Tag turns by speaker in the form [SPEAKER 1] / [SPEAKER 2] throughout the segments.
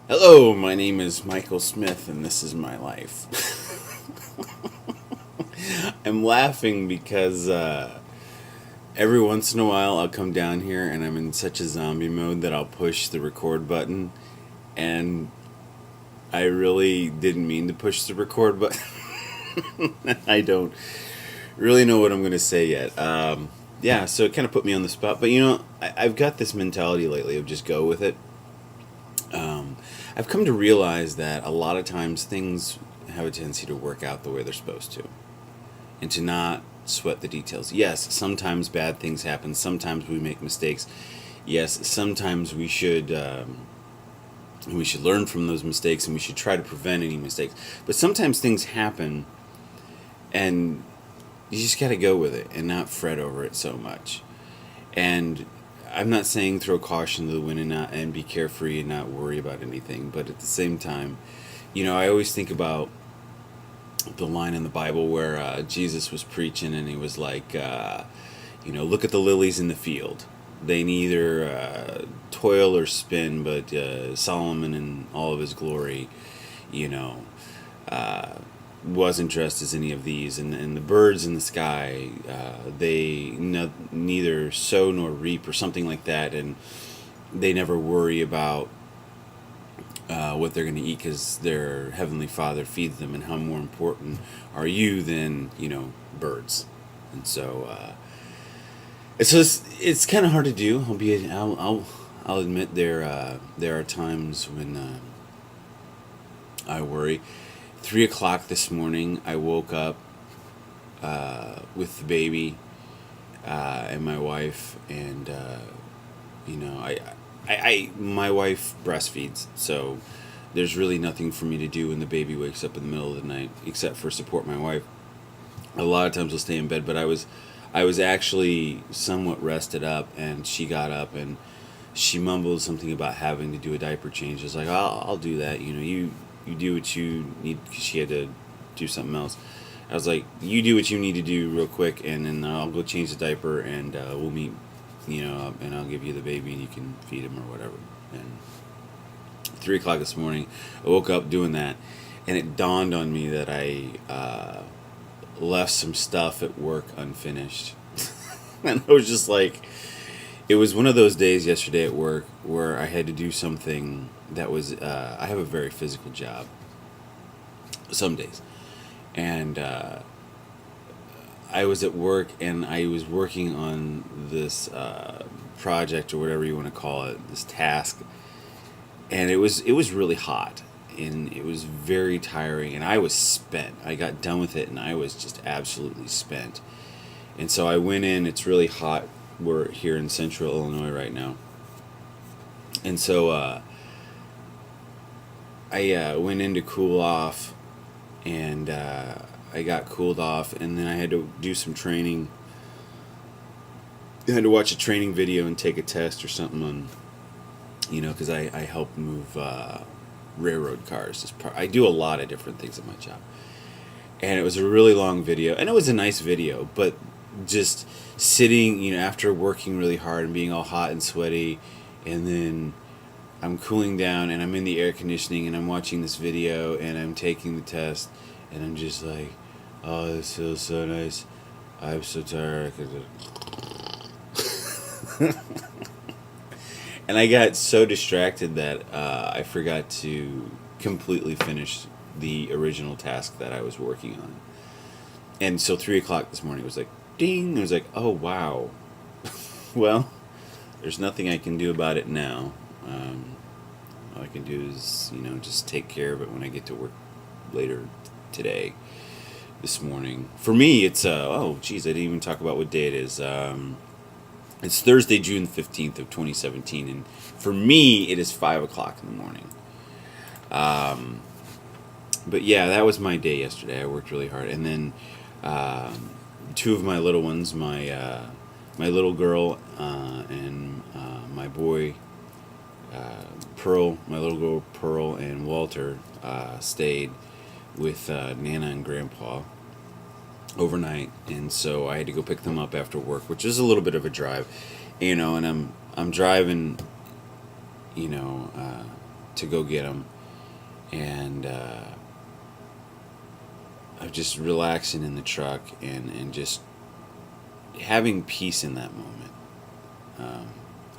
[SPEAKER 1] Hello, my name is Michael Smith, and this is my life. I'm laughing because every once in a while I'll come down here and I'm in such a zombie mode that I'll push the record button, and I really didn't mean to push the record button. I don't really know what I'm going to say yet. Yeah, so it kind of put me on the spot, but I've got this mentality lately of just go with it. I've come to realize that a lot of times things have a tendency to work out the way they're supposed to, and to not sweat the details. Yes, sometimes bad things happen. Sometimes we make mistakes. Yes, sometimes we should learn from those mistakes, and we should try to prevent any mistakes. But sometimes things happen, and you just got to go with it and not fret over it so much. And I'm not saying throw caution to the wind and be carefree and not worry about anything, but at the same time, I always think about the line in the Bible where Jesus was preaching and he was like, look at the lilies in the field. They neither toil or spin, but Solomon in all of his glory, uh, wasn't dressed as any of these, and the birds in the sky, they neither sow nor reap or something like that, and they never worry about what they're going to eat because their heavenly Father feeds them. And how more important are you than birds? And so it's kind of hard to do. I'll admit there are times when I worry. 3 o'clock this morning, I woke up with the baby and my wife, and my wife breastfeeds, so there's really nothing for me to do when the baby wakes up in the middle of the night except for support my wife. A lot of times I'll stay in bed, but I was actually somewhat rested up, and she got up and she mumbled something about having to do a diaper change. I was like, I'll do that. You do what you need, because she had to do something else. I was like, you do what you need to do real quick, and then I'll go change the diaper, and we'll meet, and I'll give you the baby, and you can feed him or whatever. And 3 o'clock this morning, I woke up doing that, and it dawned on me that I left some stuff at work unfinished. And I was just like, it was one of those days yesterday at work where I had to do something that was, I have a very physical job some days. And I was at work, and I was working on this project, or whatever you want to call it, this task. And it was really hot, and it was very tiring, and I was spent. I got done with it, and I was just absolutely spent. And so I went in. It's really hot. We're here in central Illinois right now. And so I went in to cool off, and I got cooled off, and then I had to do some training. I had to watch a training video and take a test or something on, because I help move railroad cars. I do a lot of different things at my job. And it was a really long video, and it was a nice video, but just sitting, after working really hard and being all hot and sweaty, and then I'm cooling down, and I'm in the air conditioning, and I'm watching this video, and I'm taking the test, and I'm just like, oh, this feels so nice. I'm so tired. And I got so distracted that I forgot to completely finish the original task that I was working on. And so 3 o'clock this morning was like, ding. It was like, oh, wow. Well, there's nothing I can do about it now. All I can do is, just take care of it when I get to work later today, this morning. For me, it's, oh, geez, I didn't even talk about what day it is. It's Thursday, June 15th of 2017, and for me, it is 5 o'clock in the morning. But yeah, that was my day yesterday. I worked really hard, and then two of my little ones, my little girl and my boy Pearl, my little girl Pearl and Walter stayed with Nana and Grandpa overnight, and so I had to go pick them up after work, which is a little bit of a drive, and I'm driving, to go get them, and I'm just relaxing in the truck and just having peace in that moment.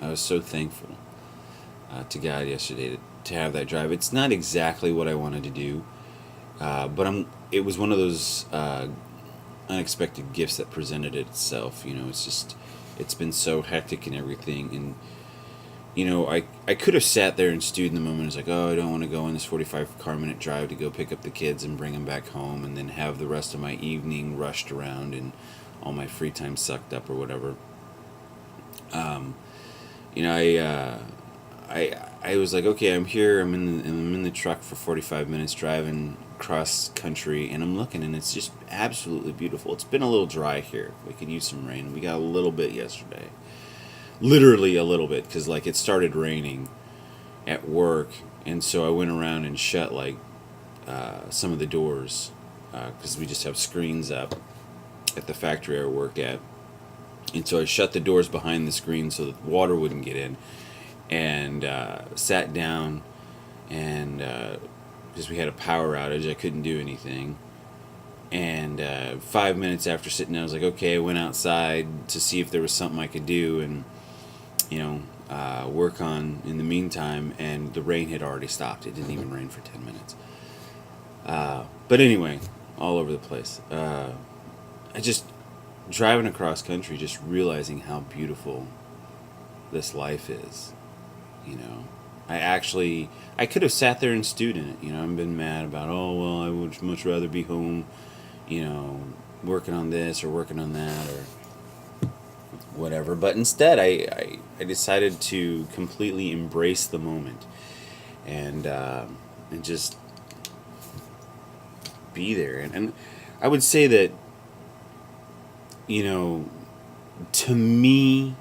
[SPEAKER 1] I was so thankful to God yesterday to have that drive. It's not exactly what I wanted to do, but it was one of those unexpected gifts that presented itself. It's been so hectic and everything, and I could have sat there and stewed in the moment. It's like, oh, I don't want to go on this 45-minute drive to go pick up the kids and bring them back home, and then have the rest of my evening rushed around and all my free time sucked up or whatever. I was like, okay, I'm here. I'm in the truck for 45 minutes driving cross country, and I'm looking, and it's just absolutely beautiful. It's been a little dry here. We could use some rain. We got a little bit yesterday, literally a little bit, because it started raining at work, and so I went around and shut some of the doors, because we just have screens up at the factory I work at, and so I shut the doors behind the screen so that water wouldn't get in, and sat down, and because we had a power outage, I couldn't do anything. And 5 minutes after sitting down, I was like, okay. I went outside to see if there was something I could do and work on in the meantime, and the rain had already stopped. It didn't even rain for 10 minutes. But anyway, all over the place. I just, driving across country, just realizing how beautiful this life is. I could have sat there and stewed in it. I've been mad about, oh, well, I would much rather be home, working on this or working on that or whatever. But instead, I decided to completely embrace the moment and just be there. And I would say that, to me,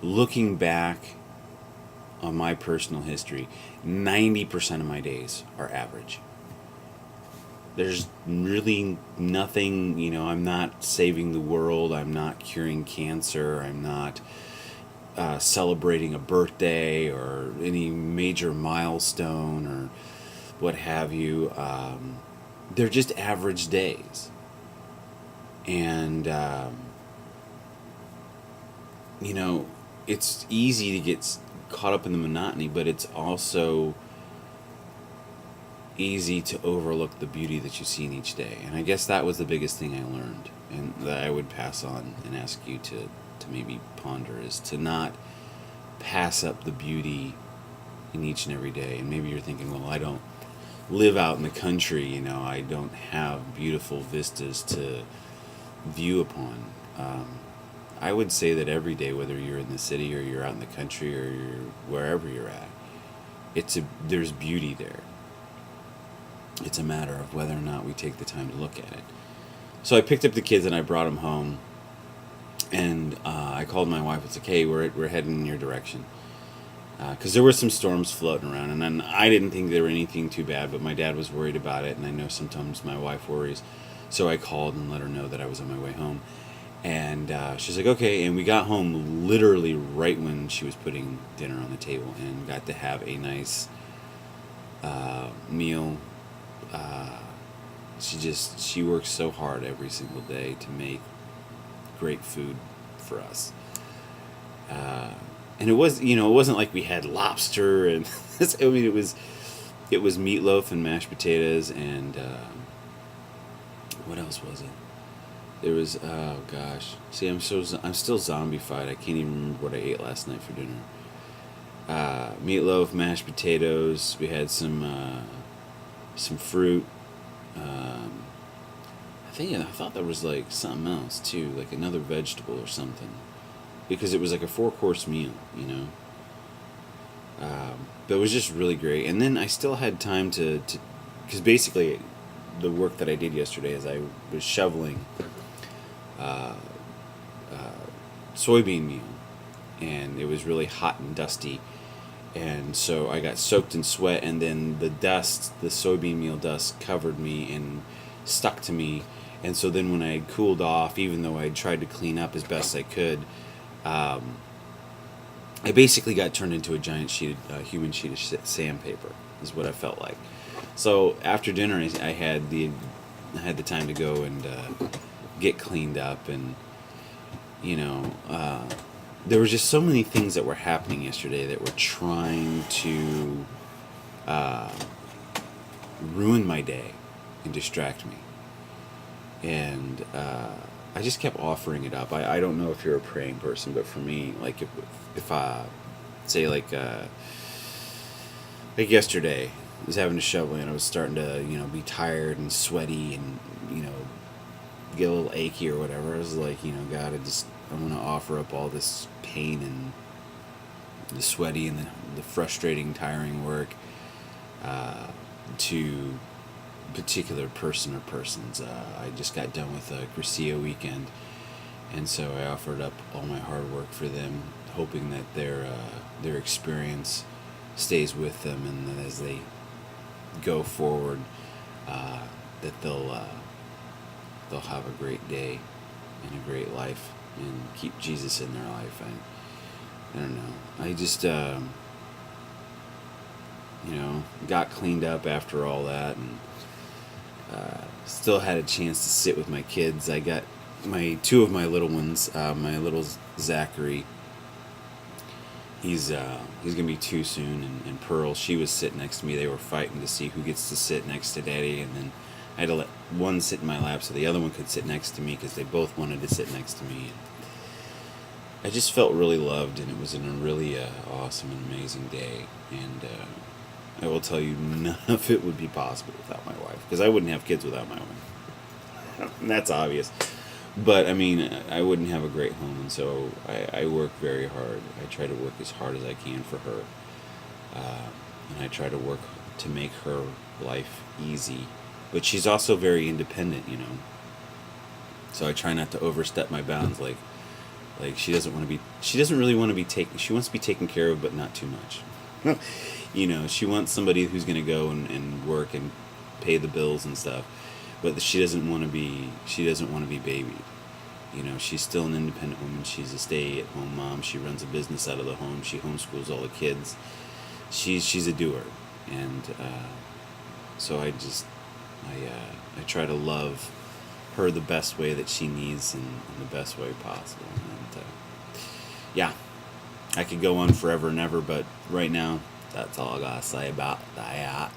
[SPEAKER 1] looking back on my personal history, 90% of my days are average. There's really nothing, I'm not saving the world, I'm not curing cancer, I'm not celebrating a birthday or any major milestone or what have you. They're just average days. And, it's easy to get caught up in the monotony, but it's also easy to overlook the beauty that you see in each day. And I guess that was the biggest thing I learned, and that I would pass on and ask you to maybe ponder, is to not pass up the beauty in each and every day. And maybe you're thinking, well, I don't live out in the country, I don't have beautiful vistas to view upon. I would say that every day, whether you're in the city or you're out in the country or you're wherever you're at, there's beauty there. It's a matter of whether or not we take the time to look at it. So I picked up the kids and I brought them home, and I called my wife. It's like, hey, we're heading in your direction, because there were some storms floating around, and then I didn't think they were anything too bad, but my dad was worried about it, and I know sometimes my wife worries. So I called and let her know that I was on my way home. And she's like, okay. And we got home literally right when she was putting dinner on the table, and got to have a nice meal. She works so hard every single day to make great food for us. And it wasn't like we had lobster and it was meatloaf and mashed potatoes and what else was it? There was, oh gosh. See, I'm still zombified. I can't even remember what I ate last night for dinner. Meatloaf, mashed potatoes. We had some fruit. I thought there was like something else too, like another vegetable or something, because it was like a 4-course meal, But it was just really great. And then I still had time to because basically the work that I did yesterday is I was shoveling soybean meal, and it was really hot and dusty, and so I got soaked in sweat, and then the soybean meal dust covered me and stuck to me, and so then when I had cooled off, even though I tried to clean up as best I could, I basically got turned into a giant human sheet of sandpaper. Is what I felt like. So after dinner, I had the time to go and get cleaned up, and you know, there were just so many things that were happening yesterday that were trying to ruin my day and distract me. And I just kept offering it up. I don't know if you're a praying person, but for me, like if I say like yesterday, I was having to shovel and I was starting to be tired and sweaty and get a little achy or whatever. I was like, God, I want to offer up all this pain and the sweaty and the frustrating, tiring work to particular person or persons. I just got done with a Gracia weekend, and so I offered up all my hard work for them, hoping that their experience stays with them, and that as they go forward, that they'll have a great day and a great life and keep Jesus in their life. I don't know. I just got cleaned up after all that, and still had a chance to sit with my kids. I got two of my little ones. My little Zachary, he's gonna be 2 soon, and Pearl, she was sitting next to me. They were fighting to see who gets to sit next to Daddy, and then I had to let one sit in my lap so the other one could sit next to me because they both wanted to sit next to me. I just felt really loved, and it was a really awesome and amazing day. And I will tell you, none of it would be possible without my wife, because I wouldn't have kids without my wife. And that's obvious. But, I mean, I wouldn't have a great home, and so I work very hard. I try to work as hard as I can for her. And I try to work to make her life easy. But she's also very independent, So I try not to overstep my bounds. Like she doesn't really want to be taken. She wants to be taken care of, but not too much. She wants somebody who's going to go and work and pay the bills and stuff. But she doesn't want to be babied. She's still an independent woman. She's a stay-at-home mom. She runs a business out of the home. She homeschools all the kids. She's a doer, and so I try to love her the best way that she needs and in the best way possible. And yeah, I could go on forever and ever, but right now, that's all I gotta say about that.